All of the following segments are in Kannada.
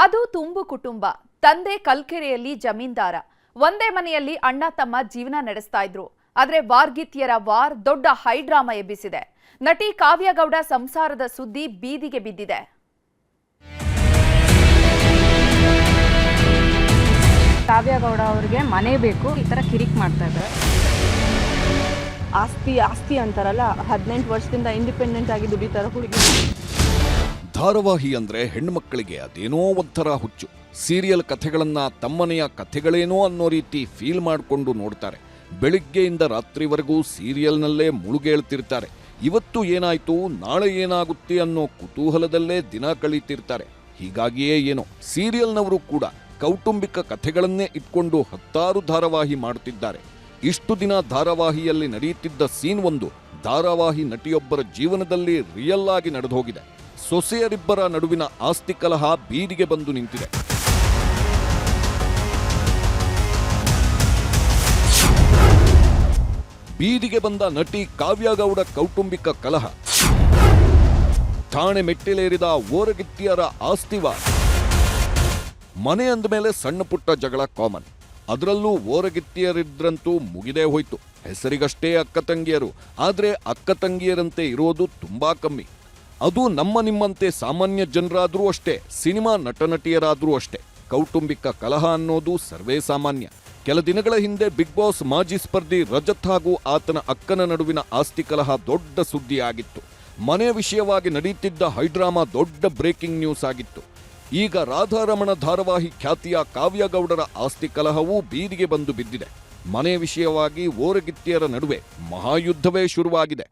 ಅದು ತುಂಬು ಕುಟುಂಬ. ತಂದೆ ಕಲ್ಕೆರೆಯಲ್ಲಿ ಜಮೀನ್ದಾರ. ಒಂದೇ ಮನೆಯಲ್ಲಿ ಅಣ್ಣ ತಮ್ಮ ಜೀವನ ನಡೆಸ್ತಾ ಇದ್ರು. ಆದ್ರೆ ವಾರ್ಗಿತ್ಯರ ವಾರ್ ದೊಡ್ಡ ಹೈಡ್ರಾಮಾ ಎಬ್ಬಿಸಿದೆ. ನಟಿ ಕಾವ್ಯ ಗೌಡ ಸಂಸಾರದ ಸುದ್ದಿ ಬೀದಿಗೆ ಬಿದ್ದಿದೆ. ಕಾವ್ಯ ಗೌಡ ಅವರಿಗೆ ಮನೆ ಬೇಕು, ಈ ತರ ಕಿರಿಕ್ ಮಾಡ್ತಾ ಇದ್ದಾರೆ. ಆಸ್ತಿ ಅಂತಾರಲ್ಲ, 18 ವರ್ಷದಿಂದ ಇಂಡಿಪೆಂಡೆಂಟ್ ಆಗಿ ದುಡಿತಾರ ಹುಡುಗಿ. ಧಾರಾವಾಹಿ ಅಂದ್ರೆ ಹೆಣ್ಮಕ್ಕಳಿಗೆ ಅದೇನೋ ಒಂಥರ ಹುಚ್ಚು. ಸೀರಿಯಲ್ ಕಥೆಗಳನ್ನ ತಮ್ಮನೆಯ ಕಥೆಗಳೇನೋ ಅನ್ನೋ ರೀತಿ ಫೀಲ್ ಮಾಡಿಕೊಂಡು ನೋಡ್ತಾರೆ. ಬೆಳಿಗ್ಗೆಯಿಂದ ರಾತ್ರಿವರೆಗೂ ಸೀರಿಯಲ್ನಲ್ಲೇ ಮುಳುಗೇಳ್ತಿರ್ತಾರೆ. ಇವತ್ತು ಏನಾಯ್ತು, ನಾಳೆ ಏನಾಗುತ್ತೆ ಅನ್ನೋ ಕುತೂಹಲದಲ್ಲೇ ದಿನ ಕಳೀತಿರ್ತಾರೆ. ಹೀಗಾಗಿಯೇ ಏನೋ ಸೀರಿಯಲ್ನವರು ಕೂಡ ಕೌಟುಂಬಿಕ ಕಥೆಗಳನ್ನೇ ಇಟ್ಕೊಂಡು 10 ಧಾರಾವಾಹಿ ಮಾಡುತ್ತಿದ್ದಾರೆ. ಇಷ್ಟು ದಿನ ಧಾರಾವಾಹಿಯಲ್ಲಿ ನಡೆಯುತ್ತಿದ್ದ ಸೀನ್ ಒಂದು ಧಾರಾವಾಹಿ ನಟಿಯೊಬ್ಬರ ಜೀವನದಲ್ಲಿ ರಿಯಲ್ ಆಗಿ ನಡೆದೋಗಿದೆ. ಸೊಸೆಯರಿಬ್ಬರ ನಡುವಿನ ಆಸ್ತಿ ಕಲಹ ಬೀದಿಗೆ ಬಂದು ನಿಂತಿದೆ. ಬೀದಿಗೆ ಬಂದ ನಟಿ ಕಾವ್ಯ ಗೌಡ ಕೌಟುಂಬಿಕ ಕಲಹ, ಠಾಣೆ ಮೆಟ್ಟಿಲೇರಿದ ಓರಗಿತ್ತಿಯರ ಆಸ್ತಿವಾದ. ಮನೆ ಅಂದಮೇಲೆ ಸಣ್ಣ ಪುಟ್ಟ ಜಗಳ ಕಾಮನ್. ಅದರಲ್ಲೂ ಓರಗಿತ್ತಿಯರಿದ್ರಂತೂ ಮುಗಿದೇ ಹೋಯ್ತು. ಹೆಸರಿಗಷ್ಟೇ ಅಕ್ಕ ತಂಗಿಯರು, ಆದ್ರೆ ಅಕ್ಕ ತಂಗಿಯರಂತೆ ಇರೋದು ತುಂಬಾ ಕಮ್ಮಿ. ಅದು ನಮ್ಮ ನಿಮ್ಮಂತೆ ಸಾಮಾನ್ಯ ಜನರಾದ್ರೂ ಅಷ್ಟೇ, ಸಿನಿಮಾ ನಟನಟಿಯರಾದ್ರೂ ಅಷ್ಟೇ. ಕೌಟುಂಬಿಕ ಕಲಹ ಅನ್ನೋದು ಸರ್ವೇ ಸಾಮಾನ್ಯ. ಕೆಲ ದಿನಗಳ ಹಿಂದೆ ಬಿಗ್ ಬಾಸ್ ಮಾಜಿ ಸ್ಪರ್ಧಿ ರಜತ್ ಹಾಗೂ ಆತನ ಅಕ್ಕನ ನಡುವಿನ ಆಸ್ತಿ ಕಲಹ ದೊಡ್ಡ ಸುದ್ದಿಯಾಗಿತ್ತು. ಮನೆ ವಿಷಯವಾಗಿ ನಡೆಯುತ್ತಿದ್ದ ಹೈಡ್ರಾಮಾ ದೊಡ್ಡ ಬ್ರೇಕಿಂಗ್ ನ್ಯೂಸ್ ಆಗಿತ್ತು. ಈಗ ರಾಧಾರಮಣ ಧಾರಾವಾಹಿ ಖ್ಯಾತಿಯ ಕಾವ್ಯ ಗೌಡರ ಆಸ್ತಿ ಕಲಹವೂ ಬೀದಿಗೆ ಬಂದು ಬಿದ್ದಿದೆ. ಮನೆ ವಿಷಯವಾಗಿ ಓರಗಿತ್ತಿಯರ ನಡುವೆ ಮಹಾಯುದ್ಧವೇ ಶುರುವಾಗಿದೆ.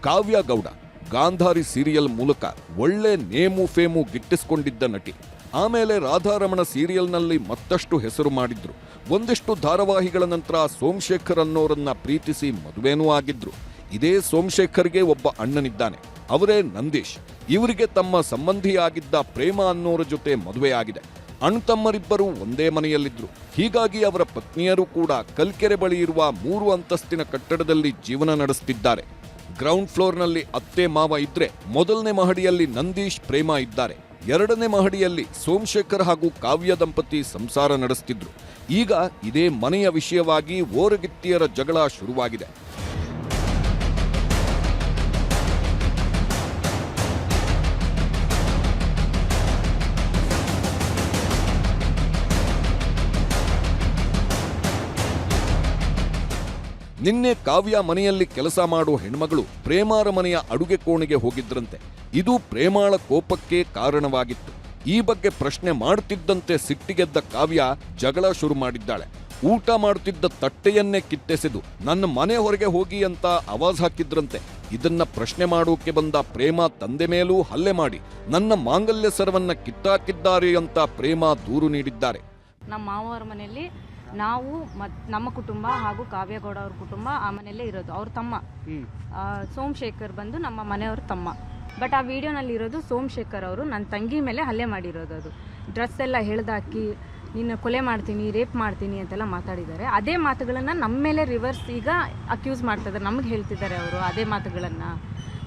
ಕಾವ್ಯ ಗೌಡ ಗಾಂಧಾರಿ ಸೀರಿಯಲ್ ಮೂಲಕ ಒಳ್ಳೆ ನೇಮು ಫೇಮು ಗಿಟ್ಟಿಸಿಕೊಂಡಿದ್ದ ನಟಿ. ಆಮೇಲೆ ರಾಧಾರಮಣ ಸೀರಿಯಲ್ನಲ್ಲಿ ಮತ್ತಷ್ಟು ಹೆಸರು ಮಾಡಿದ್ರು. ಒಂದಿಷ್ಟು ಧಾರಾವಾಹಿಗಳ ನಂತರ ಸೋಮಶೇಖರ್ ಅನ್ನೋರನ್ನ ಪ್ರೀತಿಸಿ ಮದುವೆನೂ ಆಗಿದ್ರು. ಇದೇ ಸೋಮಶೇಖರ್ಗೆ ಒಬ್ಬ ಅಣ್ಣನಿದ್ದಾನೆ, ಅವರೇ ನಂದೀಶ್. ಇವರಿಗೆ ತಮ್ಮ ಸಂಬಂಧಿಯಾಗಿದ್ದ ಪ್ರೇಮ ಅನ್ನೋರ ಜೊತೆ ಮದುವೆಯಾಗಿದೆ. ಅಣ್ತಮ್ಮರಿಬ್ಬರು ಒಂದೇ ಮನೆಯಲ್ಲಿದ್ರು. ಹೀಗಾಗಿ ಅವರ ಪತ್ನಿಯರು ಕೂಡ ಕಲ್ಕೆರೆ ಬಳಿ ಇರುವ 3 ಅಂತಸ್ತಿನ ಕಟ್ಟಡದಲ್ಲಿ ಜೀವನ ನಡೆಸುತ್ತಿದ್ದಾರೆ. ಗ್ರೌಂಡ್ ಫ್ಲೋರ್ನಲ್ಲಿ ಅತ್ತೆ ಮಾವ ಇದ್ರೆ, ಮೊದಲನೇ ಮಹಡಿಯಲ್ಲಿ ನಂದೀಶ್ ಪ್ರೇಮ ಇದ್ದಾರೆ. 2ನೇ ಮಹಡಿಯಲ್ಲಿ ಸೋಮಶೇಖರ್ ಹಾಗೂ ಕಾವ್ಯ ದಂಪತಿ ಸಂಸಾರ ನಡೆಸುತ್ತಿದ್ರು. ಈಗ ಇದೇ ಮನೆಯ ವಿಷಯವಾಗಿ ಓರಗಿತ್ತಿಯರ ಜಗಳ ಶುರುವಾಗಿದೆ. ನಿನ್ನೆ ಕಾವ್ಯ ಮನೆಯಲ್ಲಿ ಕೆಲಸ ಮಾಡೋ ಹೆಣ್ಮಗಳು ಪ್ರೇಮಾರ ಮನೆಯ ಅಡುಗೆ ಕೋಣೆಗೆ ಹೋಗಿದ್ರಂತೆ. ಇದು ಪ್ರೇಮಾಳ ಕೋಪಕ್ಕೆ ಕಾರಣವಾಗಿತ್ತು. ಈ ಬಗ್ಗೆ ಪ್ರಶ್ನೆ ಮಾಡುತ್ತಿದ್ದಂತೆ ಸಿಟ್ಟಿಗೆದ್ದ ಕಾವ್ಯ ಜಗಳ ಶುರು ಮಾಡಿದ್ದಾಳೆ. ಊಟ ಮಾಡುತ್ತಿದ್ದ ತಟ್ಟೆಯನ್ನೇ ಕಿತ್ತೆಸೆದು ನನ್ನ ಮನೆ ಹೊರಗೆ ಹೋಗಿ ಅಂತ ಆವಾಜ್ ಹಾಕಿದ್ರಂತೆ. ಇದನ್ನ ಪ್ರಶ್ನೆ ಮಾಡೋಕೆ ಬಂದ ಪ್ರೇಮ ತಂದೆ ಮೇಲೂ ಹಲ್ಲೆ ಮಾಡಿ ನನ್ನ ಮಾಂಗಲ್ಯ ಸರವನ್ನ ಕಿತ್ತಾಕಿದ್ದಾರೆ ಅಂತ ಪ್ರೇಮ ದೂರು ನೀಡಿದ್ದಾರೆ. ನಮ್ಮ ಮಾವರ ಮನೆಯಲ್ಲಿ ನಾವು ನಮ್ಮ ಕುಟುಂಬ ಹಾಗೂ ಕಾವ್ಯ ಗೌಡ ಅವ್ರ ಕುಟುಂಬ ಆ ಮನೆಯಲ್ಲೇ ಇರೋದು. ಅವ್ರ ತಮ್ಮ ಸೋಮಶೇಖರ್ ಬಂದು ನಮ್ಮ ಮನೆಯವ್ರ ತಮ್ಮ. ಬಟ್ ಆ ವಿಡಿಯೋನಲ್ಲಿ ಇರೋದು ಸೋಮಶೇಖರ್ ಅವರು ನನ್ನ ತಂಗಿ ಮೇಲೆ ಹಲ್ಲೆ ಮಾಡಿರೋದು. ಅದು ಡ್ರೆಸ್ ಎಲ್ಲ ಎಳೆದಾಕಿ ನಿನ್ನ ಕೊಲೆ ಮಾಡ್ತೀನಿ, ರೇಪ್ ಮಾಡ್ತೀನಿ ಅಂತೆಲ್ಲ ಮಾತಾಡಿದ್ದಾರೆ. ಅದೇ ಮಾತುಗಳನ್ನು ನಮ್ಮ ಮೇಲೆ ರಿವರ್ಸ್ ಈಗ ಅಕ್ಯೂಸ್ ಮಾಡ್ತಾ ಇದ್ದಾರೆ, ನಮಗೆ ಹೇಳ್ತಿದ್ದಾರೆ ಅವರು ಅದೇ ಮಾತುಗಳನ್ನು.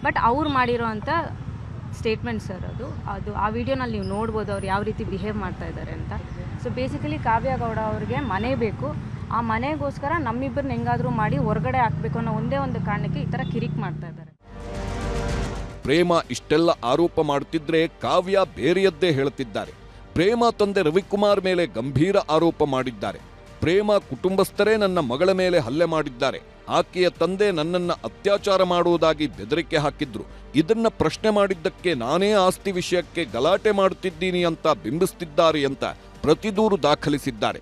ಬಟ್ ಅವ್ರು ಮಾಡಿರೋ ಅಂಥ ಸ್ಟೇಟ್ಮೆಂಟ್ ಸರ್ ಅದು ಆ ವಿಡಿಯೋನಲ್ಲಿ ನೀವು ನೋಡ್ಬೋದು ಅವ್ರು ಯಾವ ರೀತಿ ಬಿಹೇವ್ ಮಾಡ್ತಾ ಇದ್ದಾರೆ ಅಂತ. ಸೊ ಬೇಸಿಕಲಿ ಕಾವ್ಯ ಗೌಡ ಅವ್ರಿಗೆ ಮನೆ ಬೇಕು, ಆ ಮನೆಗೋಸ್ಕರ ನಮ್ಮಿಬ್ಬರನ್ನ ಹೆಂಗಾದರೂ ಮಾಡಿ ಹೊರಗಡೆ ಹಾಕಬೇಕು ಅನ್ನೋ ಒಂದೇ ಒಂದು ಕಾರಣಕ್ಕೆ ಈ ಥರ ಕಿರಿಕ್ ಮಾಡ್ತಾ ಇದ್ದಾರೆ. ಪ್ರೇಮ ಇಷ್ಟೆಲ್ಲ ಆರೋಪ ಮಾಡುತ್ತಿದ್ರೆ ಕಾವ್ಯ ಬೇರೆಯದ್ದೇ ಹೇಳುತ್ತಿದ್ದಾರೆ. ಪ್ರೇಮ ತಂದೆ ರವಿಕುಮಾರ್ ಮೇಲೆ ಗಂಭೀರ ಆರೋಪ ಮಾಡಿದ್ದಾರೆ. ಪ್ರೇಮ ಕುಟುಂಬಸ್ಥರೇ ನನ್ನ ಮಗಳ ಮೇಲೆ ಹಲ್ಲೆ ಮಾಡಿದ್ದಾರೆ, ಆಕೆಯ ತಂದೆ ನನ್ನನ್ನ ಅತ್ಯಾಚಾರ ಮಾಡುವುದಾಗಿ ಬೆದರಿಕೆ ಹಾಕಿದ್ರು. ಇದನ್ನ ಪ್ರಶ್ನೆ ಮಾಡಿದ್ದಕ್ಕೆ ನಾನೇ ಆಸ್ತಿ ವಿಷಯಕ್ಕೆ ಗಲಾಟೆ ಮಾಡುತ್ತಿದ್ದೀನಿ ಅಂತ ಬಿಂಬಿಸುತ್ತಿದ್ದಾರೆ ಅಂತ ಪ್ರತಿದೂರು ದಾಖಲಿಸಿದ್ದಾರೆ.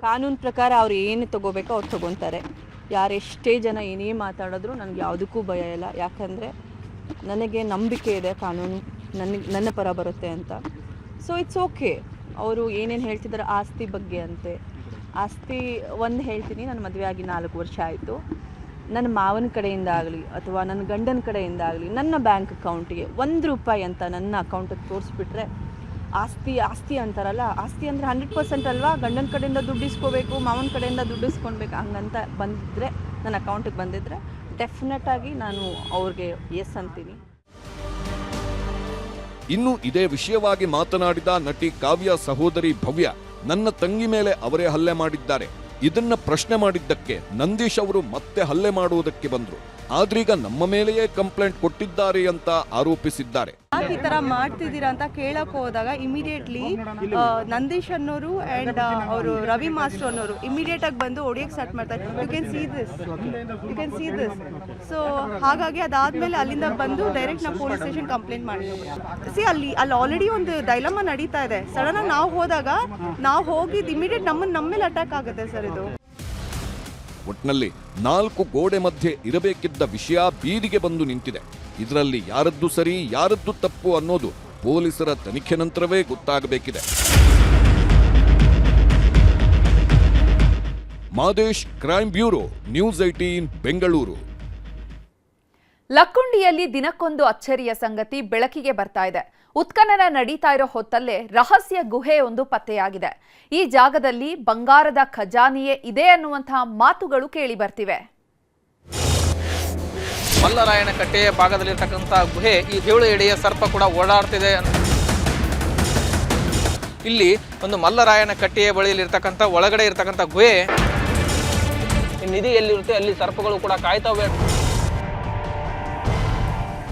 ಕಾನೂನು ಪ್ರಕಾರ ಅವ್ರು ಏನು ತಗೋಬೇಕೋ ಅವ್ರು ತಗೊತಾರೆ. ಯಾರೆಷ್ಟೇ ಜನ ಏನೇ ಮಾತಾಡಿದ್ರು ನನಗೆ ಯಾವುದಕ್ಕೂ ಭಯ ಇಲ್ಲ. ಯಾಕಂದರೆ ನನಗೆ ನಂಬಿಕೆ ಇದೆ ಕಾನೂನು ನನ್ನ ಪರ ಬರುತ್ತೆ ಅಂತ. So it's okay. ಅವರು ಏನೇನು ಹೇಳ್ತಿದ್ದಾರೆ ಆಸ್ತಿ ಬಗ್ಗೆ ಅಂತೆ. ಆಸ್ತಿ ಒಂದು ಹೇಳ್ತೀನಿ, ನನ್ನ ಮದುವೆ ಆಗಿ 4 ವರ್ಷ ಆಯಿತು. ನನ್ನ ಮಾವನ ಕಡೆಯಿಂದ ಆಗಲಿ ಅಥವಾ ನನ್ನ ಗಂಡನ ಕಡೆಯಿಂದ ಆಗಲಿ ನನ್ನ ಬ್ಯಾಂಕ್ ಅಕೌಂಟಿಗೆ ₹1 ಅಂತ ನನ್ನ ಅಕೌಂಟಿಗೆ ತೋರಿಸ್ಬಿಟ್ರೆ ಆಸ್ತಿ ಅಂತಾರಲ್ಲ, ಆಸ್ತಿ ಅಂದರೆ 100% ಅಲ್ವಾ. ಗಂಡನ ಕಡೆಯಿಂದ ದುಡ್ಡು ಇಸ್ಕೋಬೇಕು, ಮಾವನ ಕಡೆಯಿಂದ ದುಡ್ಡು ಇಸ್ಕೊಳ್ಬೇಕು ಹಂಗಂತ ಬಂದಿದ್ದರೆ, ನನ್ನ ಅಕೌಂಟಿಗೆ ಬಂದಿದ್ದರೆ ಡೆಫಿನೆಟ್ ಆಗಿ ನಾನು ಅವ್ರಿಗೆ ಎಸ್ ಅಂತೀನಿ. ಇನ್ನು ಇದೇ ವಿಷಯವಾಗಿ ಮಾತನಾಡಿದ ನಟಿ ಕಾವ್ಯ ಸಹೋದರಿ ಭವ್ಯ, ನನ್ನ ತಂಗಿ ಮೇಲೆ ಅವರೇ ಹಲ್ಲೆ ಮಾಡಿದ್ದಾರೆ. ಇದನ್ನ ಪ್ರಶ್ನೆ ಮಾಡಿದ್ದಕ್ಕೆ ನಂದೀಶ್ ಅವರು ಮತ್ತೆ ಹಲ್ಲೆ ಮಾಡುವುದಕ್ಕೆ ಬಂದ್ರು. ಆದ್ರೀಗ ನಮ್ಮ ಮೇಲೆಯೇ ಕಂಪ್ಲೇಂಟ್ ಕೊಟ್ಟಿದ್ದಾರೆ ಅಂತ ಆರೋಪಿಸಿದ್ದಾರೆ. ಈ ತರ ಮಾಡ್ತಿದ್ದೀರಾ ಅಂತ ಕೇಳಕ್ ಹೋದಾಗ ಇಮಿಡಿಯೇಟ್ಲಿ ನಂದೀಶ್ ಅನ್ನೋರು ಅಂಡ್ ಅವರು ರವಿ ಮಾಸ್ಟರ್ ಅನ್ನೋರು ಇಮಿಡಿಯೇಟ್ ಆಗಿ ಬಂದು ಹೊಡಿಯಕ್ಕೆ ಸ್ಟಾರ್ಟ್ ಮಾಡ್ತಾರೆ. You can see this. So ಹಾಗಾಗಿ ಅದಾದ್ಮೇಲೆ ಅಲ್ಲಿಂದ ಬಂದು ಡೈರೆಕ್ಟ್ ನಾವು ಪೊಲೀಸ್ ಸ್ಟೇಷನ್ ಕಂಪ್ಲೇಂಟ್ ಮಾಡಿದ್ವಿ. ಅಲ್ಲಿ ಆಲ್ರೆಡಿ ಒಂದು ಡೈಲಮಾ ನಡೀತಾ ಇದೆ. ಸಡನ್ ಆಗಿ ನಾವು ಹೋದಾಗ ನಾವು ಹೋಗಿದ್ದು ಇಮಿಡಿಯೇಟ್ ನಮ್ಮ ಮೇಲೆ ಅಟ್ಯಾಕ್ ಆಗುತ್ತೆ ಸರ್. ಇದು ಒಟ್ನಲ್ಲಿ 4 ಗೋಡೆ ಮಧ್ಯೆ ಇರಬೇಕಿದ್ದ ವಿಷಯ ಬೀದಿಗೆ ಬಂದು ನಿಂತಿದೆ. ಇದರಲ್ಲಿ ಯಾರದ್ದು ಸರಿ ಯಾರದ್ದು ತಪ್ಪು ಅನ್ನೋದು ಪೊಲೀಸರ ತನಿಖೆ ನಂತರವೇ ಗೊತ್ತಾಗಬೇಕಿದೆ. Madesh, crime bureau, news 18 Bengaluru. ಲಕ್ಕುಂಡಿಯಲ್ಲಿ ದಿನಕ್ಕೊಂದು ಅಚ್ಚರಿಯ ಸಂಗತಿ ಬೆಳಕಿಗೆ ಬರ್ತಾ ಇದೆ. ಉತ್ಖನನ ನಡೀತಾ ಇರೋ ಹೊತ್ತಲ್ಲೇ ರಹಸ್ಯ ಗುಹೆಯೊಂದು ಪತ್ತೆಯಾಗಿದೆ. ಈ ಜಾಗದಲ್ಲಿ ಬಂಗಾರದ ಖಜಾನೆಯೇ ಇದೆ ಅನ್ನುವಂತಹ ಮಾತುಗಳು ಕೇಳಿ ಬರ್ತಿವೆ. ಮಲ್ಲರಾಯನ ಕಟ್ಟೆಯ ಭಾಗದಲ್ಲಿರ್ತಕ್ಕಂಥ ಗುಹೆ, ಈ 7 ಎಡೆಯ ಸರ್ಪ ಕೂಡ ಓಡಾಡ್ತಿದೆ. ಇಲ್ಲಿ ಒಂದು ಮಲ್ಲರಾಯನ ಕಟ್ಟೆಯ ಬಳಿಯಲ್ಲಿರ್ತಕ್ಕಂಥ ಒಳಗಡೆ ಇರ್ತಕ್ಕಂಥ ಗುಹೆ, ನಿಧಿ ಎಲ್ಲಿರುತ್ತೆ ಅಲ್ಲಿ ಸರ್ಪಗಳು ಕೂಡ ಕಾಯ್ತವೆ.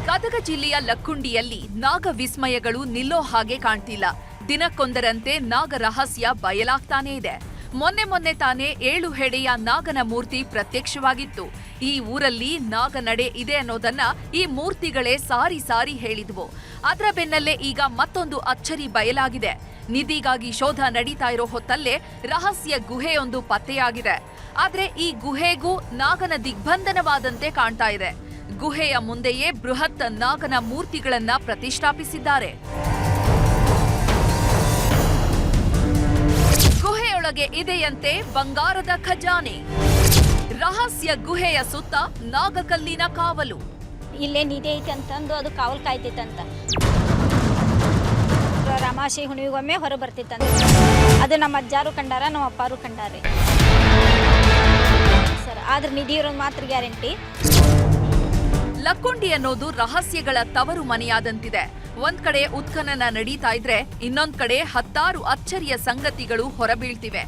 ಗದಗ ಜಿಲ್ಲೆಯ ಲಕ್ಕುಂಡಿಯಲ್ಲಿ ನಾಗ ವಿಸ್ಮಯಗಳು ನಿಲ್ಲೋ ಹಾಗೆ ಕಾಣ್ತಿಲ್ಲ. ದಿನಕ್ಕೊಂದರಂತೆ ನಾಗ ರಹಸ್ಯ ಬಯಲಾಗ್ತಾನೇ ಇದೆ. ಮೊನ್ನೆ ತಾನೇ 7 ಹೆಡೆಯ ನಾಗನ ಮೂರ್ತಿ ಪ್ರತ್ಯಕ್ಷವಾಗಿತ್ತು. ಈ ಊರಲ್ಲಿ ನಾಗ ನಡೆ ಇದೆ ಅನ್ನೋದನ್ನ ಈ ಮೂರ್ತಿಗಳೇ ಸಾರಿ ಹೇಳಿದ್ವು. ಅದರ ಬೆನ್ನಲ್ಲೇ ಈಗ ಮತ್ತೊಂದು ಅಚ್ಚರಿ ಬಯಲಾಗಿದೆ. ನಿಧಿಗಾಗಿ ಶೋಧ ನಡೀತಾ ಇರೋ ಹೊತ್ತಲ್ಲೇ ರಹಸ್ಯ ಗುಹೆಯೊಂದು ಪತ್ತೆಯಾಗಿದೆ. ಆದ್ರೆ ಈ ಗುಹೆಗೂ ನಾಗನ ದಿಗ್ಬಂಧನವಾದಂತೆ ಕಾಣ್ತಾ ಇದೆ. ಗುಹೆಯ ಮುಂದೆಯೇ ಬೃಹತ್ ನಾಗನ ಮೂರ್ತಿಗಳನ್ನ ಪ್ರತಿಷ್ಠಾಪಿಸಿದ್ದಾರೆ. ಗುಹೆಯೊಳಗೆ ಇದೆಯಂತೆ ಬಂಗಾರದ ಖಜಾನೆ. ರಹಸ್ಯ ಗುಹೆಯ ಸುತ್ತ ನಾಗಕಲ್ಲಿನ ಕಾವಲು. ಇಲ್ಲೇ ನಿಧಿ ಐತಿ ಅಂತಂದು ಅದು ಕಾವಲು ಕಾಯ್ತಿತ್ತಂತ. ರಮಾಶಿ ಹುಣ್ಣಿಗೊಮ್ಮೆ ಹೊರ ಬರ್ತಿತ್ತಂತ. ಅದು ನಮ್ಮ ಅಜ್ಜಾರು ಕಂಡಾರ, ನಮ್ಮ ಅಪ್ಪಾರು ಕಂಡಾರೆ ಸರ್. ಆದ್ರೆ ನಿಧಿ ಇರೋದು ಮಾತ್ರ ಗ್ಯಾರಂಟಿ. ಲಕ್ಕುಂಡಿ ಅನ್ನೋದು ರಹಸ್ಯಗಳ ತವರು ಮನೆಯಾದಂತಿದೆ. ಒಂದ್ ಕಡೆ ಉತ್ಖನನ ನಡೀತಾ ಇದ್ರೆ ಇನ್ನೊಂದ್ ಕಡೆ 10 ಅಚ್ಚರಿಯ ಸಂಗತಿಗಳು ಹೊರಬೀಳ್ತಿವೆ.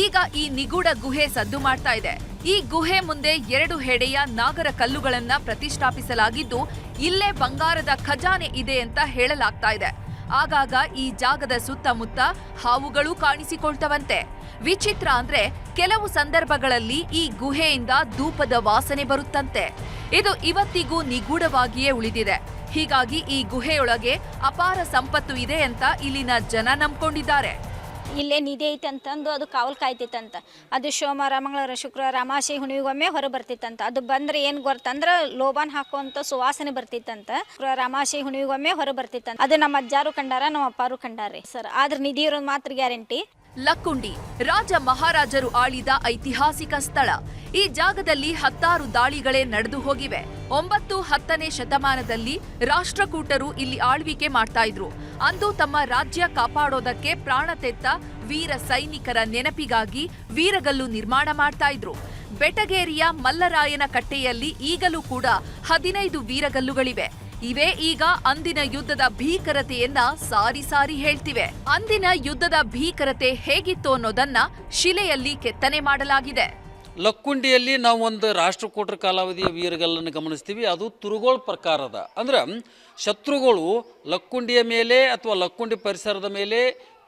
ಈಗ ಈ ನಿಗೂಢ ಗುಹೆ ಸದ್ದು ಮಾಡ್ತಾ ಇದೆ. ಈ ಗುಹೆ ಮುಂದೆ 2 ಹೆಡೆಯ ನಾಗರ ಕಲ್ಲುಗಳನ್ನ ಪ್ರತಿಷ್ಠಾಪಿಸಲಾಗಿದ್ದು ಇಲ್ಲೇ ಬಂಗಾರದ ಖಜಾನೆ ಇದೆ ಅಂತ ಹೇಳಲಾಗ್ತಾ ಇದೆ. ಆಗಾಗ ಈ ಜಾಗದ ಸುತ್ತಮುತ್ತ ಹಾವುಗಳು ಕಾಣಿಸಿಕೊಳ್ತವಂತೆ. ವಿಚಿತ್ರ ಅಂದ್ರೆ ಕೆಲವು ಸಂದರ್ಭಗಳಲ್ಲಿ ಈ ಗುಹೆಯಿಂದ ಧೂಪದ ವಾಸನೆ ಬರುತ್ತಂತೆ. ಇದು ಇವತ್ತಿಗೂ ನಿಗೂಢವಾಗಿಯೇ ಉಳಿದಿದೆ. ಹೀಗಾಗಿ ಈ ಗುಹೆಯೊಳಗೆ ಅಪಾರ ಸಂಪತ್ತು ಇದೆ ಅಂತ ಇಲ್ಲಿನ ಜನ ನಂಬ್ಕೊಂಡಿದ್ದಾರೆ. ಇಲ್ಲೇ ನಿಧಿ ಐತಿ ಅಂತಂದು ಅದು ಕಾವಲು ಕಾಯ್ತಿತ್ತಂತ. ಅದು ಸೋಮವಾರ, ಮಂಗಳವಾರ, ಶುಕ್ರವಾರ, ಅಮಾಸೆ ಹುಣ್ಣಿಗೊಮ್ಮೆ ಹೊರ ಬರ್ತಿತ್ತಂತ. ಅದು ಬಂದ್ರೆ ಏನು ಗೊತ್ತಂದ್ರೆ ಲೋಬಾನ್ ಹಾಕುವಂತ ಸುವಾಸನೆ ಬರ್ತಿತ್ತಂತ. ಶುಕ್ರವಾರ, ಅಮಾಸೆ ಹುಣ್ಣಿಗೊಮ್ಮೆ ಹೊರ ಬರ್ತಿತ್ತಂತ. ಅದು ನಮ್ಮ ಅಜ್ಜಾರು ಕಂಡಾರ, ನಮ್ಮ ಅಪ್ಪಾರು ಕಂಡಾರೆ ಸರ್. ಆದ್ರೆ ನಿಧಿ ಇರೋದು ಮಾತ್ರ ಗ್ಯಾರಂಟಿ. ಲಕ್ಕುಂಡಿ ರಾಜ ಮಹಾರಾಜರು ಆಳಿದ ಐತಿಹಾಸಿಕ ಸ್ಥಳ. ಈ ಜಾಗದಲ್ಲಿ 10 ದಾಳಿಗಳೇ ನಡೆದು ಹೋಗಿವೆ. 9-10ನೇ ಶತಮಾನದಲ್ಲಿ ರಾಷ್ಟ್ರಕೂಟರು ಇಲ್ಲಿ ಆಳ್ವಿಕೆ ಮಾಡ್ತಾ ಇದ್ರು. ಅಂದು ತಮ್ಮ ರಾಜ್ಯ ಕಾಪಾಡೋದಕ್ಕೆ ಪ್ರಾಣ ತೆತ್ತ ವೀರ ಸೈನಿಕರ ನೆನಪಿಗಾಗಿ ವೀರಗಲ್ಲು ನಿರ್ಮಾಣ ಮಾಡ್ತಾ ಇದ್ರು. ಬೆಟಗೇರಿಯ ಮಲ್ಲರಾಯನ ಕಟ್ಟೆಯಲ್ಲಿ ಈಗಲೂ ಕೂಡ 15 ವೀರಗಲ್ಲುಗಳಿವೆ. ಇವೇ ಈಗ ಅಂದಿನ ಯುದ್ಧದ ಭೀಕರತೆಯನ್ನ ಸಾರಿ ಹೇಳ್ತಿವೆ. ಅಂದಿನ ಯುದ್ಧದ ಭೀಕರತೆ ಹೇಗಿತ್ತು ಅನ್ನೋದನ್ನ ಶಿಲೆಯಲ್ಲಿ ಕೆತ್ತನೆ ಮಾಡಲಾಗಿದೆ. ಲಕ್ಕುಂಡಿಯಲ್ಲಿ ನಾವು ಒಂದು ರಾಷ್ಟ್ರಕೂಟರ ಕಾಲಾವಧಿಯ ವೀರಗಲ್ಲನ್ನು ಗಮನಿಸ್ತೀವಿ. ಅದು ತುರುಗೋಳ್ ಪ್ರಕಾರದ, ಅಂದ್ರೆ ಶತ್ರುಗಳು ಲಕ್ಕುಂಡಿಯ ಮೇಲೆ ಅಥವಾ ಲಕ್ಕುಂಡಿ ಪರಿಸರದ ಮೇಲೆ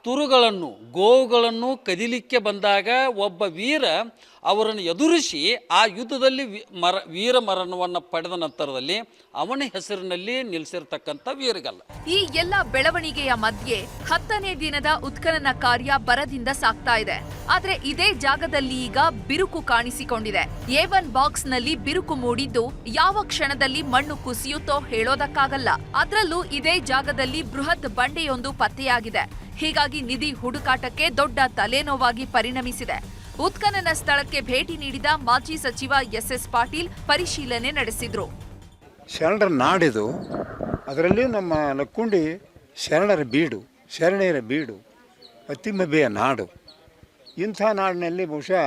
ತುರುಗಳನ್ನು, ಗೋವುಗಳನ್ನು ಕದಿಲಿಕ್ಕೆ ಬಂದಾಗ ಒಬ್ಬ ವೀರ ಅವರನ್ನು ಎದುರಿಸಿ ಆ ಯುದ್ಧದಲ್ಲಿ ವೀರ ಮರಣವನ್ನು ಪಡೆದ ನಂತರದಲ್ಲಿ ಅವನ ಹೆಸರಿನಲ್ಲಿ ನಿಲ್ಲಿಸಿರ್ತಕ್ಕಂಥ ವೀರಗಲ್ಲ. ಈ ಎಲ್ಲ ಬೆಳವಣಿಗೆಯ ಮಧ್ಯೆ 10ನೇ ದಿನದ ಉತ್ಖನನ ಕಾರ್ಯ ಬರದಿಂದ ಸಾಗ್ತಾ ಇದೆ. ಆದ್ರೆ ಇದೇ ಜಾಗದಲ್ಲಿ ಈಗ ಬಿರುಕು ಕಾಣಿಸಿಕೊಂಡಿದೆ. A1 ಬಾಕ್ಸ್ನಲ್ಲಿ ಬಿರುಕು ಮೂಡಿದ್ದು ಯಾವ ಕ್ಷಣದಲ್ಲಿ ಮಣ್ಣು ಕುಸಿಯುತ್ತೋ ಹೇಳೋದಕ್ಕಾಗಲ್ಲ. ಅದರಲ್ಲೂ ಇದೇ ಜಾಗದಲ್ಲಿ ಬೃಹತ್ ಬಂಡೆಯೊಂದು ಪತ್ತೆಯಾಗಿದೆ. ಹೀಗಾಗಿ ನಿಧಿ ಹುಡುಕಾಟಕ್ಕೆ ದೊಡ್ಡ ತಲೆನೋವಾಗಿ ಪರಿಣಮಿಸಿದೆ. ಉತ್ಖನನ ಸ್ಥಳಕ್ಕೆ ಭೇಟಿ ನೀಡಿದ ಮಾಜಿ ಸಚಿವ SS ಪಾಟೀಲ್ ಪರಿಶೀಲನೆ ನಡೆಸಿದ್ರು. ಶರಣರ ನಾಡಿದು, ಅದರಲ್ಲಿಯೂ ನಮ್ಮ ಲಕ್ಕುಂಡಿ ಶರಣರ ಬೀಡು, ಶರಣೆಯರ ಬೀಡು, ಅತ್ತಿಮಬ್ಬೆಯ ನಾಡು. ಇಂಥ ನಾಡಿನಲ್ಲಿ ಬಹುಶಃ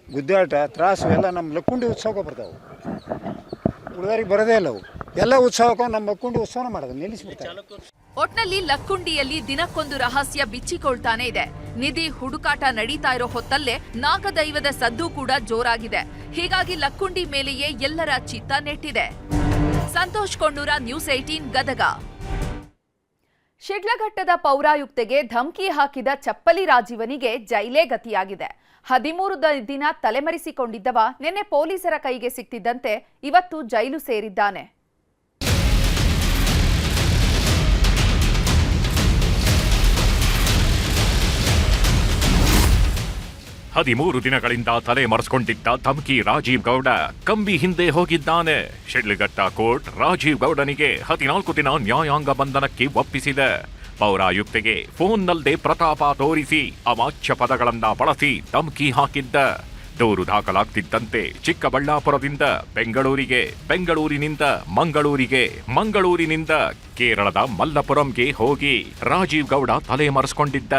ಗುದ್ದಾಟ, ತ್ರಾಸು ಎಲ್ಲ ನಮ್ಮ ಲಕ್ಕುಂಡಿ ಉತ್ಸವಕ್ಕೆ ಬರ್ತಾವೆ. ಉಳಿದವ್ರಿಗೆ ಬರೋದೇ ಇಲ್ಲ ಅವು. ಎಲ್ಲ ಉತ್ಸವಕ್ಕೆ ನಮ್ಮ ಲಕ್ಕುಂಡಿ ಉತ್ಸವನ ಮಾಡೋದು ನಿಲ್ಲಿಸ್ಬಿಡ್ತಾರೆ. ಒಟ್ನಲ್ಲಿ ಲಕ್ಕುಂಡಿಯಲ್ಲಿ ದಿನಕ್ಕೊಂದು ರಹಸ್ಯ ಬಿಚ್ಚಿಕೊಳ್ತಾನೆ ಇದೆ. ನಿಧಿ ಹುಡುಕಾಟ ನಡೀತಾ ಇರೋ ಹೊತ್ತಲ್ಲೇ ನಾಗದೈವದ ಸದ್ದು ಕೂಡ ಜೋರಾಗಿದೆ. ಹೀಗಾಗಿ ಲಕ್ಕುಂಡಿ ಮೇಲೆಯೇ ಎಲ್ಲರ ಚಿತ್ತ ನೆಟ್ಟಿದೆ. ಸಂತೋಷ್ ಕೊಂಡೂರ, ನ್ಯೂಸ್ 18 ಗದಗ. ಶಿಡ್ಲಘಟ್ಟದ ಪೌರಾಯುಕ್ತೆಗೆ ಧಮಕಿ ಹಾಕಿದ ಚಪ್ಪಲಿ ರಾಜೀವನಿಗೆ ಜೈಲೇ ಗತಿಯಾಗಿದೆ. 13 ದಿನ ತಲೆಮರೆಸಿಕೊಂಡಿದ್ದವ ನಿನ್ನೆ ಪೊಲೀಸರ ಕೈಗೆ ಸಿಕ್ತಿದ್ದಂತೆ ಇವತ್ತು ಜೈಲು ಸೇರಿದ್ದಾನೆ. 13 ದಿನಗಳಿಂದ ತಲೆ ಮರೆಸಿಕೊಂಡಿದ್ದ ಧಮಕಿ ರಾಜೀವ್ ಗೌಡ ಕಂಬಿ ಹಿಂದೆ ಹೋಗಿದ್ದಾನೆ. ಶಿಡ್ಲಘಟ್ಟ ಕೋರ್ಟ್ ರಾಜೀವ್ ಗೌಡನಿಗೆ 14 ದಿನ ನ್ಯಾಯಾಂಗ ಬಂಧನಕ್ಕೆ ಒಪ್ಪಿಸಿದೆ. ಪೌರಾಯುಕ್ತೆಗೆ ಫೋನ್ನಲ್ಲದೆ ಪ್ರತಾಪ ತೋರಿಸಿ ಅವಾಚ್ಯ ಪದಗಳನ್ನ ಬಳಸಿ ಧಮಕಿ ಹಾಕಿದ್ದ. ದೂರು ದಾಖಲಾಗ್ತಿದ್ದಂತೆ ಚಿಕ್ಕಬಳ್ಳಾಪುರದಿಂದ ಬೆಂಗಳೂರಿಗೆ, ಬೆಂಗಳೂರಿನಿಂದ ಮಂಗಳೂರಿಗೆ, ಮಂಗಳೂರಿನಿಂದ ಕೇರಳದ ಮಲ್ಲಪುರಂಗೆ ಹೋಗಿ ರಾಜೀವ್ ಗೌಡ ತಲೆ ಮರೆಸಿಕೊಂಡಿದ್ದ.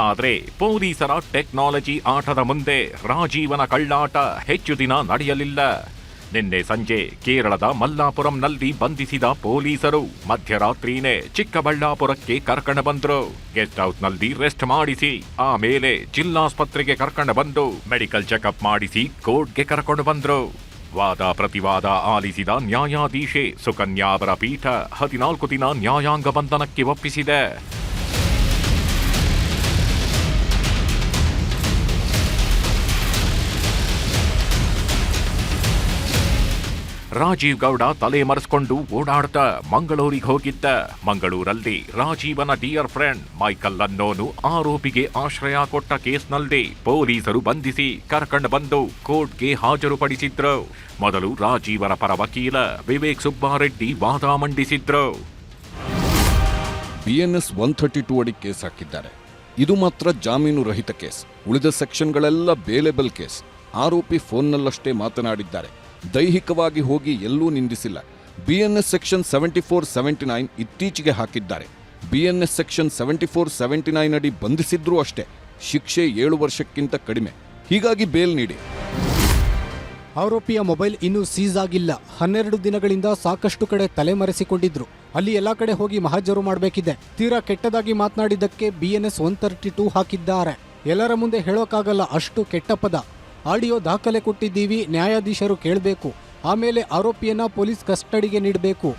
ಆದ್ರೆ ಪೊಲೀಸರ ಟೆಕ್ನಾಲಜಿ ಆಟದ ಮುಂದೆ ರಾಜೀವನ ಕಳ್ಳಾಟ ಹೆಚ್ಚು ದಿನ ನಡೆಯಲಿಲ್ಲ. ನಿನ್ನೆ ಸಂಜೆ ಕೇರಳದ ಮಲ್ಲಾಪುರಂನಲ್ಲಿ ಬಂಧಿಸಿದ ಪೊಲೀಸರು ಮಧ್ಯರಾತ್ರಿನೇ ಚಿಕ್ಕಬಳ್ಳಾಪುರಕ್ಕೆ ಕರ್ಕೊಂಡು ಬಂದ್ರು. ಗೆಸ್ಟ್ ಹೌಸ್ನಲ್ಲಿ ರೆಸ್ಟ್ ಮಾಡಿಸಿ ಆಮೇಲೆ ಜಿಲ್ಲಾಸ್ಪತ್ರೆಗೆ ಕರ್ಕೊಂಡು ಬಂದು ಮೆಡಿಕಲ್ ಚೆಕಪ್ ಮಾಡಿಸಿ ಕೋರ್ಟ್ಗೆ ಕರ್ಕೊಂಡು ಬಂದ್ರು. ವಾದ ಪ್ರತಿವಾದ ಆಲಿಸಿದ ನ್ಯಾಯಾಧೀಶೆ ಸುಕನ್ಯಾ ಅವರ ಪೀಠ 14 ದಿನ ನ್ಯಾಯಾಂಗ ಬಂಧನಕ್ಕೆ ಒಪ್ಪಿಸಿದೆ. ರಾಜೀವ್ ಗೌಡ ತಲೆ ಮರೆಸಿಕೊಂಡು ಓಡಾಡ್ತಾ ಮಂಗಳೂರಿಗೆ ಹೋಗಿದ್ದ. ಮಂಗಳೂರಲ್ಲಿ ರಾಜೀವನ ಡಿಯರ್ ಫ್ರೆಂಡ್ ಮೈಕಲ್ ಅನ್ನೋನು ಆರೋಪಿಗೆ ಆಶ್ರಯ ಕೊಟ್ಟ ಕೇಸ್ನಲ್ಲಿ ಪೊಲೀಸರು ಬಂಧಿಸಿ ಕರ್ಕೊಂಡು ಬಂದು ಕೋರ್ಟ್ಗೆ ಹಾಜರುಪಡಿಸಿದ್ರು. ಮೊದಲು ರಾಜೀವನ ಪರ ವಕೀಲ ವಿವೇಕ್ ಸುಬ್ಬಾರೆಡ್ಡಿ ವಾದ ಮಂಡಿಸಿದ್ರು. BNS 132 ಅಡಿ ಕೇಸ್ ಹಾಕಿದ್ದಾರೆ. ಇದು ಮಾತ್ರ ಜಾಮೀನು ರಹಿತ ಕೇಸ್. ಉಳಿದ ಸೆಕ್ಷನ್ಗಳೆಲ್ಲ ಬೇಲೆಬಲ್ ಕೇಸ್. ಆರೋಪಿ ಫೋನ್ನಲ್ಲಷ್ಟೇ ಮಾತನಾಡಿದ್ದಾರೆ. ದೈಹಿಕವಾಗಿ ಹೋಗಿ ಎಲ್ಲೂ ನಿಂದಿಸಿಲ್ಲ. BNS ಸೆಕ್ಷನ್ 74-79 ಇತ್ತೀಚೆಗೆ ಹಾಕಿದ್ದಾರೆ. BNS ಸೆಕ್ಷನ್ 74-79 ಅಡಿ ಬಂಧಿಸಿದ್ರೂ ಅಷ್ಟೇ ಶಿಕ್ಷೆ 7 ವರ್ಷಕ್ಕಿಂತ ಕಡಿಮೆ. ಹೀಗಾಗಿ ಬೇಲ್ ನೀಡಿ. ಆರೋಪಿಯ ಮೊಬೈಲ್ ಇನ್ನೂ ಸೀಸ್ ಆಗಿಲ್ಲ. 12 ದಿನಗಳಿಂದ ಸಾಕಷ್ಟು ಕಡೆ ತಲೆಮರೆಸಿಕೊಂಡಿದ್ರು. ಅಲ್ಲಿ ಎಲ್ಲಾ ಕಡೆ ಹೋಗಿ ಮಹಾಜರು ಮಾಡಬೇಕಿದೆ. ತೀರಾ ಕೆಟ್ಟದಾಗಿ ಮಾತನಾಡಿದ್ದಕ್ಕೆ BNS 132 ಹಾಕಿದ್ದಾರೆ. ಎಲ್ಲರ ಮುಂದೆ ಹೇಳೋಕ್ಕಾಗಲ್ಲ, ಅಷ್ಟು ಕೆಟ್ಟ ಪದ. ಆಡಿಯೋ ದಾಖಲೆ ಕೊಟ್ಟಿದ್ದೀವಿ, ನ್ಯಾಯಾಧೀಶರು ಕೇಳಬೇಕು. ಆಮೇಲೆ ಆರೋಪಿಯನ್ನ ಪೊಲೀಸ್ ಕಸ್ಟಡಿಗೆ ನೀಡಬೇಕು.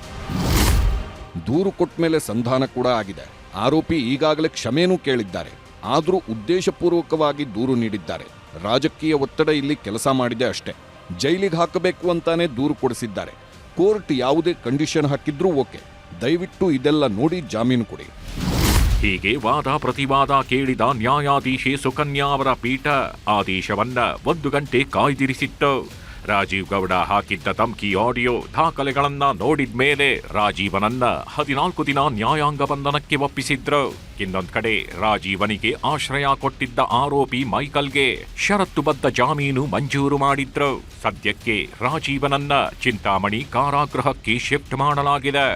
ದೂರು ಕೊಟ್ಟ ಮೇಲೆ ಸಂಧಾನ ಕೂಡ ಆಗಿದೆ. ಆರೋಪಿ ಈಗಾಗಲೇ ಕ್ಷಮೆನೂ ಕೇಳಿದ್ದಾರೆ. ಆದರೂ ಉದ್ದೇಶಪೂರ್ವಕವಾಗಿ ದೂರು ನೀಡಿದ್ದಾರೆ. ರಾಜಕೀಯ ಒತ್ತಡ ಇಲ್ಲಿ ಕೆಲಸ ಮಾಡಿದೆ ಅಷ್ಟೇ. ಜೈಲಿಗೆ ಹಾಕಬೇಕು ಅಂತಾನೆ ದೂರು ಕೊಡಿಸಿದ್ದಾರೆ. ಕೋರ್ಟ್ ಯಾವುದೇ ಕಂಡೀಷನ್ ಹಾಕಿದ್ರೂ ಓಕೆ. ದಯವಿಟ್ಟು ಇದೆಲ್ಲ ನೋಡಿ ಜಾಮೀನು ಕೊಡಿ. ಹೀಗೆ ವಾದ ಪ್ರತಿವಾದ ಕೇಳಿದ ನ್ಯಾಯಾಧೀಶೆ ಸುಕನ್ಯಾ ಅವರ ಪೀಠ ಆದೇಶವನ್ನ 1 ಗಂಟೆ ಕಾಯ್ದಿರಿಸಿತ್ತು. ರಾಜೀವ್ ಗೌಡ ಹಾಕಿದ್ದ ಧಮಕಿ ಆಡಿಯೋ ದಾಖಲೆಗಳನ್ನ ನೋಡಿದ ಮೇಲೆ ರಾಜೀವನನ್ನ 14 ದಿನ ನ್ಯಾಯಾಂಗ ಬಂಧನಕ್ಕೆ ಒಪ್ಪಿಸಿದ್ರು. ಇನ್ನೊಂದ್ ಕಡೆ ರಾಜೀವನಿಗೆ ಆಶ್ರಯ ಕೊಟ್ಟಿದ್ದ ಆರೋಪಿ ಮೈಕಲ್ಗೆ ಷರತ್ತುಬದ್ಧ ಜಾಮೀನು ಮಂಜೂರು ಮಾಡಿದ್ರು. ಸದ್ಯಕ್ಕೆ ರಾಜೀವನನ್ನ ಚಿಂತಾಮಣಿ ಕಾರಾಗೃಹಕ್ಕೆ ಶಿಫ್ಟ್ ಮಾಡಲಾಗಿದೆ.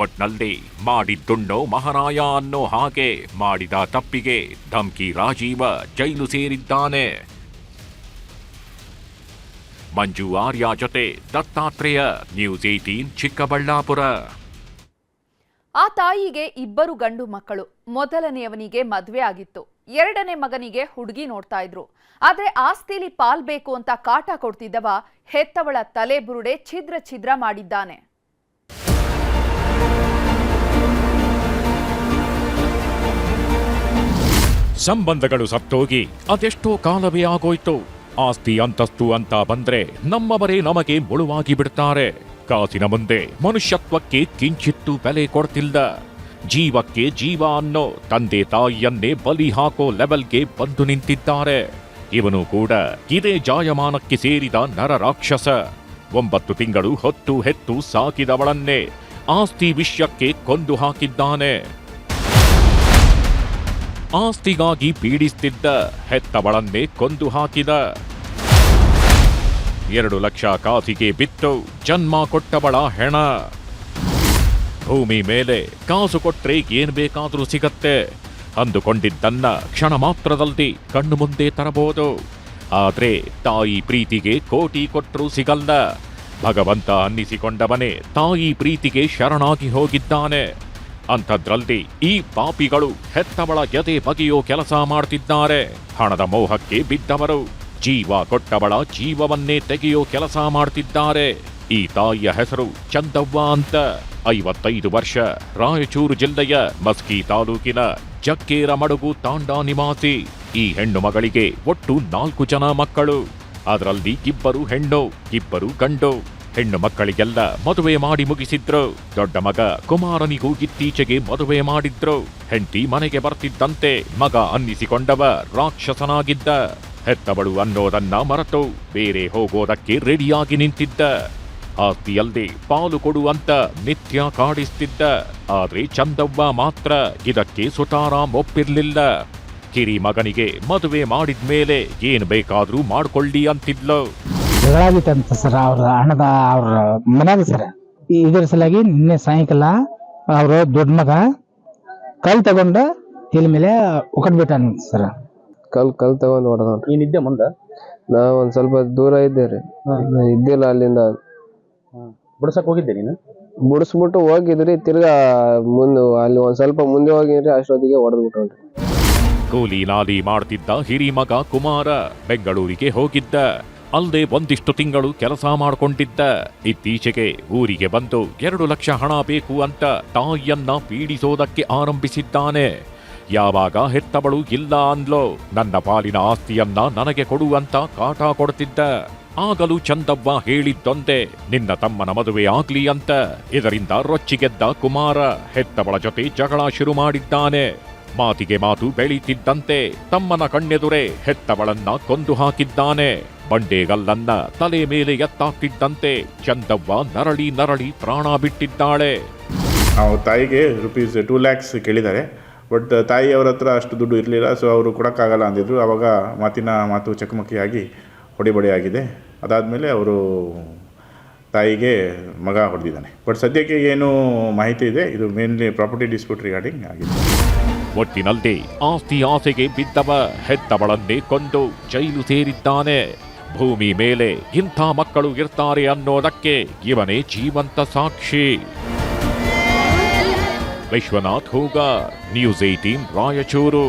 ಒಟ್ನಲ್ಲಿ ಮಾಡಿದ್ದುಣ್ಣೋ ಮಹಾರಾಯ ಅನ್ನೋ ಹಾಗೆ ಮಾಡಿದ ತಪ್ಪಿಗೆ ಧಮಕಿ ರಾಜೀವ ಜೈಲು ಸೇರಿದ್ದಾನೆ. ಮಂಜು ಆರ್ಯ ಜೊತೆ ದತ್ತಾತ್ರೇಯ, ನ್ಯೂಸ್ 18 ಚಿಕ್ಕಬಳ್ಳಾಪುರ. ಆ ತಾಯಿಗೆ 2 ಗಂಡು ಮಕ್ಕಳು. ಮೊದಲನೆಯವನಿಗೆ ಮದುವೆ ಆಗಿತ್ತು. 2ನೇ ಮಗನಿಗೆ ಹುಡುಗಿ ನೋಡ್ತಾ ಇದ್ರು. ಆದ್ರೆ ಆಸ್ತಿಲಿ ಪಾಲ್ಬೇಕು ಅಂತ ಕಾಟ ಕೊಡ್ತಿದ್ದವ ಹೆತ್ತವಳ ತಲೆ ಬುರುಡೆ ಛಿದ್ರ ಛಿದ್ರ ಮಾಡಿದ್ದಾನೆ. ಸಂಬಂಧಗಳು ಸತ್ತೋಗಿ ಅದೆಷ್ಟೋ ಕಾಲವೇ ಆಗೋಯ್ತು. ಆಸ್ತಿ ಅಂತಸ್ತು ಅಂತ ಬಂದ್ರೆ ನಮ್ಮವರೇ ನಮಗೆ ಮುಳುವಾಗಿ ಬಿಡ್ತಾರೆ. ಕಾಸಿನ ಮುಂದೆ ಮನುಷ್ಯತ್ವಕ್ಕೆ ಕಿಂಚಿತ್ತು ಬೆಲೆ ಕೊಡ್ತಿಲ್ಲ. ಜೀವಕ್ಕೆ ಜೀವ ಅನ್ನೋ ತಂದೆ ತಾಯಿಯನ್ನೇ ಬಲಿ ಹಾಕೋ ಲೆವೆಲ್ಗೆ ಬಂದು ನಿಂತಿದ್ದಾರೆ. ಇವನು ಕೂಡ ಇದೇ ಜಾಯಮಾನಕ್ಕೆ ಸೇರಿದ ನರ ರಾಕ್ಷಸ. 9 ತಿಂಗಳು ಹೊತ್ತು ಹೆತ್ತು ಸಾಕಿದವಳನ್ನೇ ಆಸ್ತಿ ವಿಷಯಕ್ಕೆ ಕೊಂದು ಹಾಕಿದ್ದಾನೆ. ಆಸ್ತಿಗಾಗಿ ಪೀಡಿಸ್ತಿದ್ದ ಹೆತ್ತವಳನ್ನೇ ಕೊಂದು ಹಾಕಿದ. 2 ಲಕ್ಷ ಕಾಸಿಗೆ ಬಿತ್ತು ಜನ್ಮ ಕೊಟ್ಟವಳ ಹೆಣ. ಭೂಮಿ ಮೇಲೆ ಕಾಸು ಕೊಟ್ರೆ ಏನ್ ಬೇಕಾದ್ರೂ ಸಿಗತ್ತೆ ಅಂದುಕೊಂಡಿದ್ದನ್ನ ಕ್ಷಣ ಮಾತ್ರದಲ್ಲಿ ಕಣ್ಣು ಮುಂದೆ ತರಬಹುದು. ಆದ್ರೆ ತಾಯಿ ಪ್ರೀತಿಗೆ ಕೋಟಿ ಕೊಟ್ರೂ ಸಿಗಲ್ಲ. ಭಗವಂತ ಅನ್ನಿಸಿಕೊಂಡವನೇ ತಾಯಿ ಪ್ರೀತಿಗೆ ಶರಣಾಗಿ ಹೋಗಿದ್ದಾನೆ. ಅಂಥದ್ರಲ್ಲಿ ಈ ಪಾಪಿಗಳು ಹೆತ್ತವಳ ಎದೆ ಬಗೆಯೋ ಕೆಲಸ ಮಾಡ್ತಿದ್ದಾರೆ. ಹಣದ ಮೋಹಕ್ಕೆ ಬಿದ್ದವರು ಜೀವ ಕೊಟ್ಟವಳ ಜೀವವನ್ನೇ ತೆಗೆಯೋ ಕೆಲಸ ಮಾಡ್ತಿದ್ದಾರೆ. ಈ ತಾಯಿಯ ಹೆಸರು ಚಂದವ್ವ ಅಂತ. 55 ವರ್ಷ, ರಾಯಚೂರು ಜಿಲ್ಲೆಯ ಮಸ್ಕಿ ತಾಲೂಕಿನ ಜಕ್ಕೇರ ಮಡುಗು ತಾಂಡಾ ನಿವಾಸಿ. ಈ ಹೆಣ್ಣು ಮಗಳಿಗೆ ಒಟ್ಟು 4 ಜನ ಮಕ್ಕಳು. ಅದರಲ್ಲಿ 2 ಹೆಣ್ಣು, 2 ಗಂಡು. ಹೆಣ್ಣು ಮಕ್ಕಳಿಗೆಲ್ಲ ಮದುವೆ ಮಾಡಿ ಮುಗಿಸಿದ್ರು. ದೊಡ್ಡ ಮಗ ಕುಮಾರನಿಗೂ ಇತ್ತೀಚೆಗೆ ಮದುವೆ ಮಾಡಿದ್ರು. ಹೆಂಡತಿ ಮನೆಗೆ ಬರ್ತಿದ್ದಂತೆ ಮಗ ಅನ್ನಿಸಿಕೊಂಡವ ರಾಕ್ಷಸನಾಗಿದ್ದ. ಹೆತ್ತವಳು ಅನ್ನೋದನ್ನ ಮರೆತು ಬೇರೆ ಹೋಗೋದಕ್ಕೆ ರೆಡಿಯಾಗಿ ನಿಂತಿದ್ದ. ಆಸ್ತಿಯಲ್ಲದೆ ಪಾಲು ಕೊಡುವಂತ ನಿತ್ಯ ಕಾಡಿಸ್ತಿದ್ದ. ಆದ್ರೆ ಚಂದವ್ವ ಮಾತ್ರ ಇದಕ್ಕೆ ಸುತಾರಾಮ್ ಒಪ್ಪಿರ್ಲಿಲ್ಲ. ಕಿರಿ ಮಗನಿಗೆ ಮದುವೆ ಮಾಡಿದ್ಮೇಲೆ ಏನ್ ಬೇಕಾದ್ರೂ ಮಾಡ್ಕೊಳ್ಳಿ ಅಂತಿದ್ಲು. ಜಗಳಾಗಿತ್ತಂತ ಸರ್, ಅವ್ರ ಮನ್ಯಾಗ ಸರ್. ಇದ್ರ ಸಲಾಗಿ ನಿನ್ನೆ ಸಾಯಂಕಾಲ ಅವರು ದೊಡ್ಡ ಮಗ ಕಲ್ ತಗೊಂಡ ತಲೆ ಮೇಲೆ ಒಕ್ಕಟ್ಬಿಟ್ಟ ಸರ್. ಕಲ್ ತಗೊಂಡು ಹೊಡೆದ. ಏನಿದ್ದೆ ಮುಂದೆ ನಾ ಒಂದ್ ಸ್ವಲ್ಪ ದೂರ ಇದ್ದೆ ರೀ, ಇದ್ದಿಲ್ಲ. ಅಲ್ಲಿಂದ ಬಿಡ್ಸಕ್ ಹೋಗಿದ್ದೆ ನೀನು? ಬಿಡಿಸ್ಬಿಟ್ಟು ಹೋಗಿದ್ರಿ, ತಿರ್ಗಾ ಮುಂದೆ ಅಲ್ಲಿ ಒಂದ್ ಸ್ವಲ್ಪ ಮುಂದೆ ಹೋಗಿದ್ರಿ, ಅಷ್ಟೊತ್ತಿಗೆ ಹೊಡೆದ್ಬಿಟ್ಟು. ಕೂಲಿ ನಾಲಿ ಮಾಡ್ತಿದ್ದ ಹಿರಿಮಗ ಕುಮಾರ ಬೆಂಗಳೂರಿಗೆ ಹೋಗಿದ್ದ. ಅಲ್ಲದೆ ಒಂದಿಷ್ಟು ತಿಂಗಳು ಕೆಲಸ ಮಾಡಿಕೊಂಡಿದ್ದ. ಇತ್ತೀಚೆಗೆ ಊರಿಗೆ ಬಂದು 2 ಲಕ್ಷ ಹಣ ಬೇಕು ಅಂತ ತಾಯಿಯನ್ನ ಪೀಡಿಸೋದಕ್ಕೆ ಆರಂಭಿಸಿದ್ದಾನೆ. ಯಾವಾಗ ಹೆತ್ತವಳು ಇಲ್ಲ ಅಂದ್ಲೋ ನನ್ನ ಪಾಲಿನ ಆಸ್ತಿಯನ್ನ ನನಗೆ ಕೊಡುವಂತ ಕಾಟ ಕೊಡ್ತಿದ್ದ. ಆಗಲೂ ಚಂದವ್ವ ಹೇಳಿದ್ದೊಂದೇ, ನಿನ್ನ ತಮ್ಮನ ಮದುವೆ ಆಗ್ಲಿ ಅಂತ. ಇದರಿಂದ ರೊಚ್ಚಿಗೆದ್ದ ಕುಮಾರ ಹೆತ್ತವಳ ಜೊತೆ ಜಗಳ ಶುರು ಮಾಡಿದ್ದಾನೆ. ಮಾತಿಗೆ ಮಾತು ಬೆಳೀತಿದ್ದಂತೆ ತಮ್ಮನ ಕಣ್ಣೆದುರೇ ಹೆತ್ತವಳನ್ನ ಕೊಂದು ಹಾಕಿದ್ದಾನೆ. ಬಂಡೆಗಲ್ಲನ್ನ ತಲೆ ಮೇಲೆ ಎತ್ತಾಕ್ತಿದ್ದಂತೆ ಚಂದವ್ವ ನರಳಿ ನರಳಿ ಪ್ರಾಣ ಬಿಟ್ಟಿದ್ದಾಳೆ. ನಾವು ತಾಯಿಗೆ ರುಪೀಸ್ 2 lakhs ಕೇಳಿದ್ದಾರೆ. ಬಟ್ ತಾಯಿಯವರ ಹತ್ರ ಅಷ್ಟು ದುಡ್ಡು ಇರಲಿಲ್ಲ. ಸೊ ಅವರು ಕೊಡೋಕ್ಕಾಗಲ್ಲ ಅಂದಿದ್ರು. ಆವಾಗ ಮಾತು ಚಕಮಕಿಯಾಗಿ ಹೊಡಿಬಡಿ ಆಗಿದೆ. ಅದಾದಮೇಲೆ ಅವರು ತಾಯಿಗೆ ಮಗ ಹೊಡೆದಿದ್ದಾನೆ. ಬಟ್ ಸದ್ಯಕ್ಕೆ ಏನು ಮಾಹಿತಿ ಇದೆ, ಇದು ಮೇನ್ಲಿ ಪ್ರಾಪರ್ಟಿ ಡಿಸ್ಪ್ಯೂಟ್ ರಿಗಾರ್ಡಿಂಗ್ ಆಗಿದೆ. ಒಟ್ಟಿನಲ್ಲಿ ಆಸ್ತಿ ಆಸೆಗೆ ಬಿದ್ದವ ಹೆತ್ತವಳನ್ನೇ ಕೊಂದು ಜೈಲು ಸೇರಿದ್ದಾನೆ. ಭೂಮಿ ಮೇಲೆ ಇಂಥ ಮಕ್ಕಳು ಇರ್ತಾರೆ ಅನ್ನೋದಕ್ಕೆ ಇವನೇ ಜೀವಂತ ಸಾಕ್ಷಿ. ವಿಶ್ವನಾಥ್ ಹೂಗಾರ್, ನ್ಯೂಸ್ 18 ರಾಯಚೂರು.